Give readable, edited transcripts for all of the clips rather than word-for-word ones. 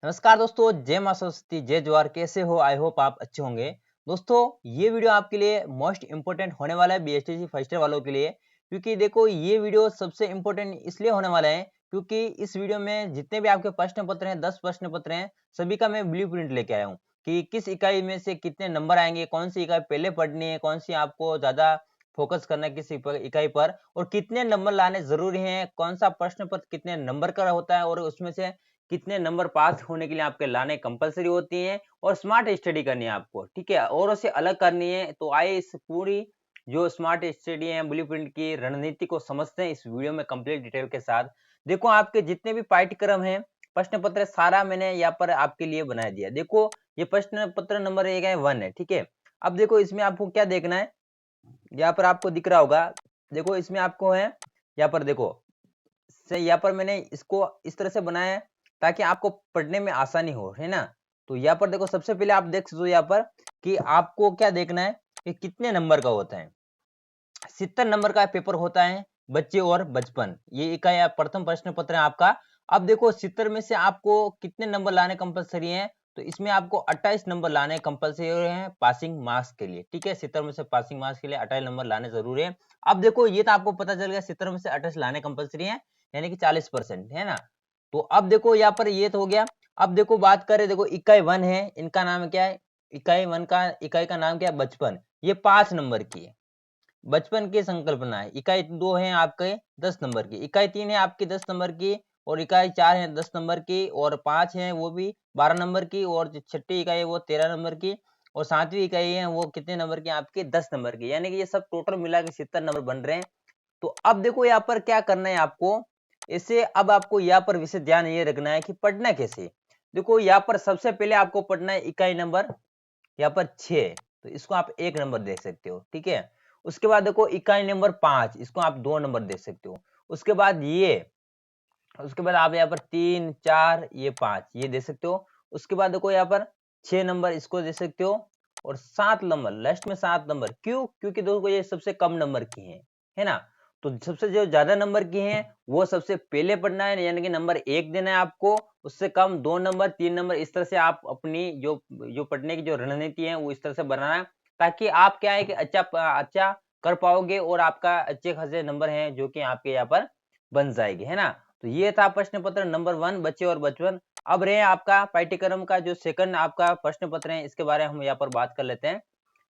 नमस्कार दोस्तों, जय मां सरस्वती, जय जवाहर। कैसे हो? आई होप आप अच्छे होंगे। दोस्तों, ये वीडियो आपके लिए मोस्ट इंपोर्टेंट होने वाला है बीएसटीसी फर्स्ट ईयर वालों के लिए, क्योंकि देखो ये वीडियो सबसे इंपोर्टेंट इसलिए होने वाला है क्योंकि इस वीडियो में जितने भी आपके प्रश्न पत्र हैं, 10 प्रश्न पत्र हैं, सभी का मैं ब्लूप्रिंट लेके आया हूँ कि किस इकाई में से कितने नंबर आएंगे, कौन सी इकाई पहले पढ़नी है, कौन सी आपको ज्यादा फोकस करना है किस इकाई पर, और कितने नंबर लाने जरूरी हैं, कौन सा प्रश्न पत्र कितने नंबर का होता है और उसमें से कितने नंबर पास होने के लिए आपके लाने कंपलसरी होती हैं, और स्मार्ट स्टडी करनी है आपको, ठीक है, औरों से अलग करनी है। तो आइए इस पूरी जो स्मार्ट स्टडी है ब्लूप्रिंट की रणनीति को समझते हैं इस वीडियो में कंप्लीट डिटेल के साथ। देखो आपके जितने भी पाठ्यक्रम हैं, प्रश्न पत्र सारा मैंने यहाँ पर आपके लिए बना दिया। देखो ये प्रश्न पत्र नंबर 1 है, ठीक है। अब देखो इसमें आपको क्या देखना है, यहाँ पर आपको दिख रहा होगा। देखो इसमें आपको है, यहाँ पर देखो से यहाँ पर मैंने इसको इस तरह से बनाया है ताकि आपको पढ़ने में आसानी हो, है ना। तो यहाँ पर देखो सबसे पहले आप देख सकते हो यहाँ पर कि आपको क्या देखना है कि कितने नंबर का होता है। 70 नंबर का पेपर होता है, बच्चे और बचपन, ये इकाई प्रथम प्रश्न पत्र है आपका। अब देखो 70 में से आपको कितने नंबर लाने कंपलसरी हैं, तो इसमें आपको 28 नंबर लाने कंपलसरी हैं पासिंग मार्क्स के लिए, ठीक है। 70 में से पासिंग मार्क्स के लिए 28 नंबर लाने जरूरी है। अब देखो ये तो आपको पता चल गया 70 में से 28 लाने कंपलसरी है, यानी कि 40% है ना। तो अब देखो यहाँ पर ये तो हो गया। अब देखो बात करें, देखो इकाई 1 है, इनका नाम क्या है, इकाई का नाम क्या है, बचपन। ये 5 नंबर की है, बचपन की संकल्पना है। इकाई 2 है आपके 10 नंबर की, इकाई 3 है आपकी 10 नंबर की, और इकाई 4 है 10 नंबर की, और 5 है वो भी 12 नंबर की, और जो छठी इकाई है वो 13 नंबर की, और 7वीं इकाई है वो कितने नंबर की आपकी 10 नंबर की, यानी कि ये सब टोटल मिला के 70 नंबर बन रहे हैं। तो अब देखो यहाँ पर क्या करना है आपको, इसे अब आपको यहाँ पर विशेष ध्यान ये रखना है कि पढ़ना कैसे। देखो यहाँ पर सबसे पहले आपको पढ़ना है इकाई नंबर यहाँ पर 6, तो इसको आप 1 नंबर देख सकते हो, ठीक है। उसके बाद देखो इकाई नंबर 5, इसको आप 2 नंबर देख सकते हो। उसके बाद ये, उसके बाद आप यहाँ पर 3 4 ये 5 ये दे सकते हो। उसके बाद देखो यहाँ पर 6 नंबर इसको दे सकते हो, और 7 नंबर लास्ट में 7 नंबर, क्यों? क्योंकि देखो ये सबसे कम नंबर की है ना। तो सबसे जो ज्यादा नंबर की हैं वो सबसे पहले पढ़ना है, यानी कि नंबर 1 देना है आपको। उससे कम 2 नंबर 3 नंबर, इस तरह से आप अपनी जो जो पढ़ने की जो रणनीति है वो इस तरह से बनाना है, ताकि आप क्या है कि अच्छा कर पाओगे, और आपका अच्छे खासे नंबर हैं जो कि आपके यहाँ पर बन जाएगी, है ना। तो ये था प्रश्न पत्र नंबर 1, बच्चे और बचपन। अब रहे आपका पाठ्यक्रम का जो सेकंड आपका प्रश्न पत्र है, इसके बारे में हम यहाँ पर बात कर लेते हैं।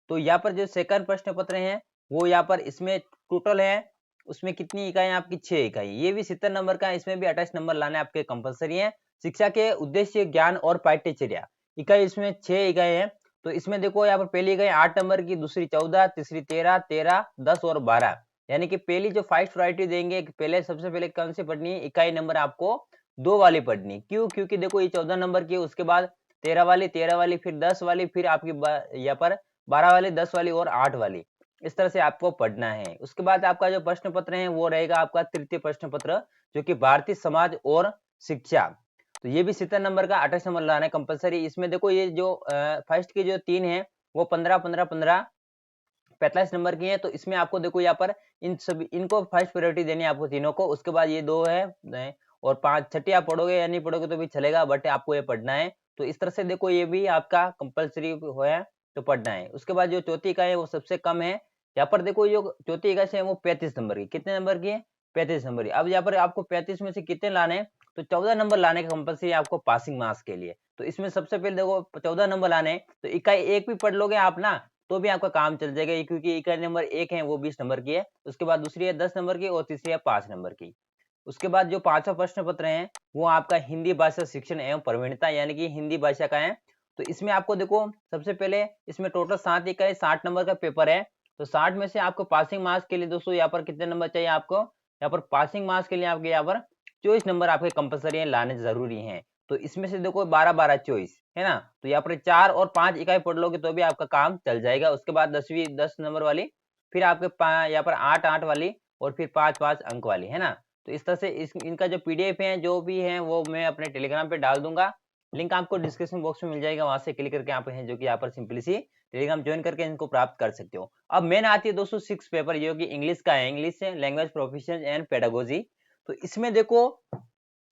तो यहाँ पर जो सेकंड प्रश्न पत्र है वो यहाँ पर इसमें टोटल है, उसमें कितनी इकाई आपकी 6 इकाई, ये भी 70 नंबर का है, इसमें भी 28 नंबर लाने आपके कंपलसरी है। शिक्षा के उद्देश्य, ज्ञान और पाठ्यचर्या, इकाई इसमें 6 इकाई है। तो इसमें देखो यहाँ पर पहली इकाई 8 नंबर की, दूसरी 14, तीसरी 13, 13, 10 और 12, यानी कि पहली जो फर्स्ट प्रायोरिटी देंगे, पहले सबसे पहले कौन सी पढ़नी है, इकाई नंबर आपको 2 वाली पढ़नी है। क्यों? क्योंकि देखो ये 14 नंबर की है, उसके बाद 13 वाली, फिर 10 वाली, फिर आपकी यहाँ पर 12 वाली, 10 वाली और 8 वाली, इस तरह से आपको पढ़ना है। उसके बाद आपका जो प्रश्न पत्र है वो रहेगा आपका तृतीय प्रश्न पत्र, जो कि भारतीय समाज और शिक्षा। तो ये भी 70 नंबर का 28 नंबर लाना है कंपलसरी। इसमें देखो ये जो फर्स्ट की जो 3 है वो 15 15 15 45 नंबर की है। तो इसमें आपको देखो यहाँ पर इन सभी इनको फर्स्ट प्रायोरिटी देनी है आपको तीनों को। उसके बाद ये 2 है और 5 छठी आप पढ़ोगे या नहीं पढ़ोगे तो भी चलेगा, बट आपको ये पढ़ना है। तो इस तरह से देखो ये भी आपका कंपलसरी है, तो पढ़ना है। उसके बाद जो चौथी इकाई है वो सबसे कम है। यहाँ पर देखो जो चौथी इकाई है वो 35 नंबर की, कितने नंबर की है, 35 नंबर की। अब यहाँ पर आपको 35 में से कितने लाने हैं, तो 14 नंबर लाने का कंपलसरी है आपको पासिंग मार्क्स के लिए। तो इसमें सबसे पहले देखो 14 नंबर लाने हैं, तो इकाई 1 भी पढ़ लोगे आप ना तो भी आपका काम चल जाएगा, क्योंकि इकाई नंबर 1 है वो 20 नंबर की है। उसके बाद दूसरी है 10 नंबर की, और तीसरी है 5 नंबर की। उसके बाद जो पांचवा प्रश्न पत्र है वो आपका हिंदी भाषा शिक्षण एवं प्रवीणता, यानी कि हिंदी भाषा का है। तो इसमें आपको देखो सबसे पहले इसमें टोटल 7 इकाई 60 नंबर का पेपर है। तो 60 में से आपको पासिंग मार्क्स के लिए दोस्तों यहाँ पर कितने नंबर चाहिए आपको, यहाँ पर पासिंग मार्क्स के लिए आपके यहाँ पर 24 नंबर आपके कंपलसरी लाने जरूरी है। तो इसमें से देखो 12 12 24 है ना। तो यहाँ पर 4 और 5 इकाई पढ़ लोगे तो भी आपका काम चल जाएगा। उसके बाद 10वीं 10 नंबर वाली, फिर आपके यहाँ पर 8 8 वाली, और फिर 5 5 अंक वाली, है ना। तो इस तरह से इनका जो पीडीएफ है जो भी है वो मैं अपने टेलीग्राम पे डाल दूंगा। लिंक आपको डिस्क्रिप्शन बॉक्स में मिल जाएगा, वहां से क्लिक करके आप हैं जो कि यहाँ पर सिंपली सी टेलीग्राम ज्वाइन करके इनको प्राप्त कर सकते हो। अब मेन आती है दोस्तों 6 पेपर, जो कि इंग्लिश का है, English language proficiency and pedagogy. तो इसमें देखो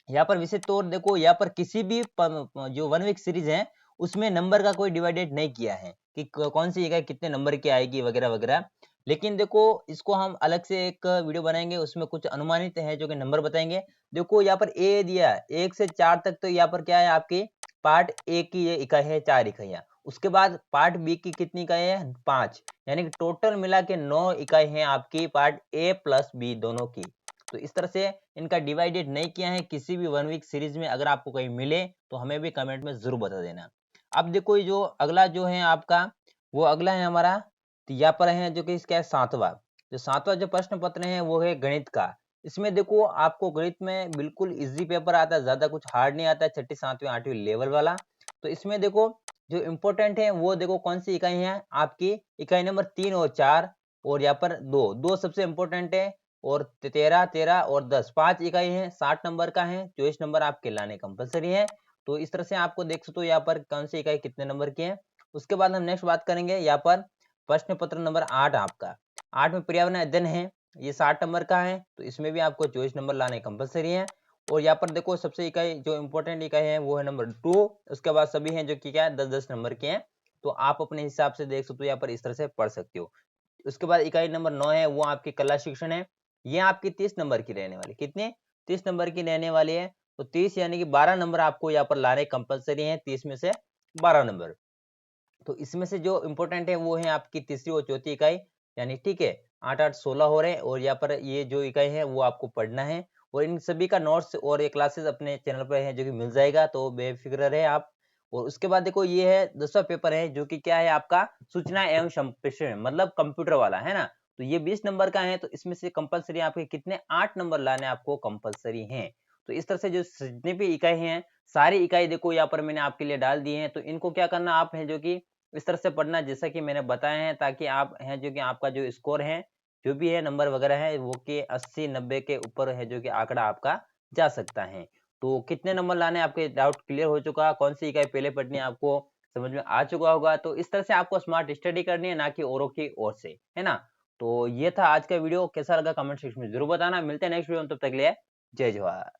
यहाँ पर विशेष तौर देखो, यहाँ पर किसी भी जो 1 वीक सीरीज है उसमें नंबर का कोई डिवाइडेड नहीं किया है कि कौन सी इकाई कितने नंबर की आएगी वगैरह वगैरह। लेकिन देखो, इसको हम अलग से एक वीडियो बनाएंगे, उसमें कुछ अनुमानित है जो कि नंबर बताएंगे। देखो यहाँ पर ए दिया है 1 से 4 तक, तो यहाँ पर क्या है आपकी पार्ट ए की ये इकाई है 4 इकाइयां। उसके बाद पार्ट बी की कितनी इकाई है 5, यानी कि टोटल मिला के 9 इकाई है आपकी पार्ट ए प्लस बी दोनों की। तो इस तरह से इनका डिवाइडेड नहीं किया है किसी भी 1 वीक सीरीज में। अगर आपको कहीं मिले तो हमें भी कमेंट में जरूर बता देना। अब देखो ये जो अगला जो है आपका, वो अगला है हमारा, तो यहाँ पर है जो कि इसका है 7वां। जो 7वां जो प्रश्न पत्र है वो है गणित का। इसमें देखो आपको गणित में बिल्कुल इजी पेपर आता है, ज्यादा कुछ हार्ड नहीं आता है, 6ठी 7वीं 8वीं लेवल वाला। तो इसमें देखो जो इम्पोर्टेंट है वो देखो कौन सी इकाई है आपकी, इकाई नंबर 3 और 4, और यहाँ पर दो दो सबसे इम्पोर्टेंट है, और 13 13 और 10 5 इकाई है, 60 नंबर का है, 24 नंबर आपके लाने कंपलसरी है। तो इस तरह से आपको देख सकते हो यहाँ पर कौन सी इकाई कितने नंबर की है। उसके बाद हम नेक्स्ट बात करेंगे यहाँ पर प्रश्न पत्र नंबर 8 आपका। 8 में पर्यावरण अध्ययन है, ये 60 नंबर का है, तो इसमें भी आपको 24 नंबर लाने कंपलसरी है। और यहाँ पर देखो सबसे इकाई जो इम्पोर्टेंट इकाई है वो है नंबर 2। उसके बाद सभी हैं जो कि क्या है 10-10 नंबर के हैं। तो आप अपने हिसाब से देख सकते हो, यहाँ पर इस तरह से पढ़ सकते हो। उसके बाद इकाई नंबर 9 है, वो आपकी कला शिक्षण है। ये आपकी 30 नंबर की रहने वाली, कितने 30 नंबर की रहने वाली है। तो 30 यानी कि 12 नंबर आपको यहाँ पर लाने कंपलसरी है, 30 में से 12 नंबर। तो इसमें से जो इम्पोर्टेंट है वो है आपकी तीसरी और चौथी इकाई, यानी ठीक है 8 8 16 हो रहे हैं। और यहाँ पर ये जो इकाई है वो आपको पढ़ना है। और इन सभी का नोट्स और ये क्लासेस अपने चैनल पर है जो कि मिल जाएगा, तो बेफिक्र रहे आप। और उसके बाद देखो ये है 10वां पेपर है जो कि क्या है आपका सूचना एवं संप्रेषण, मतलब कंप्यूटर वाला है ना। तो ये 20 नंबर का है, तो इसमें से कंपलसरी आपके कितने 8 नंबर लाने आपको कंपलसरी हैं। तो इस तरह से जो जितनी भी इकाई हैं, सारी इकाई देखो यहाँ पर मैंने आपके लिए डाल दी है। तो इनको क्या करना आप है जो कि इस तरह से पढ़ना जैसा कि मैंने बताया है, ताकि आप हैं जो कि आपका जो स्कोर है जो भी है नंबर वगैरह है वो कि 80-90 के ऊपर है जो कि आंकड़ा आपका जा सकता है। तो कितने नंबर लाने आपके डाउट क्लियर हो चुका, कौन सी इकाई पहले पढ़नी है आपको समझ में आ चुका होगा। तो इस तरह से आपको स्मार्ट स्टडी करनी है, ना कि औरों की ओर से, है ना। तो ये था आज का वीडियो, कैसा लगा कमेंट सेक्शन में जरूर बताना। मिलते हैं नेक्स्ट वीडियो में, तब तक के लिए जय जवाहर।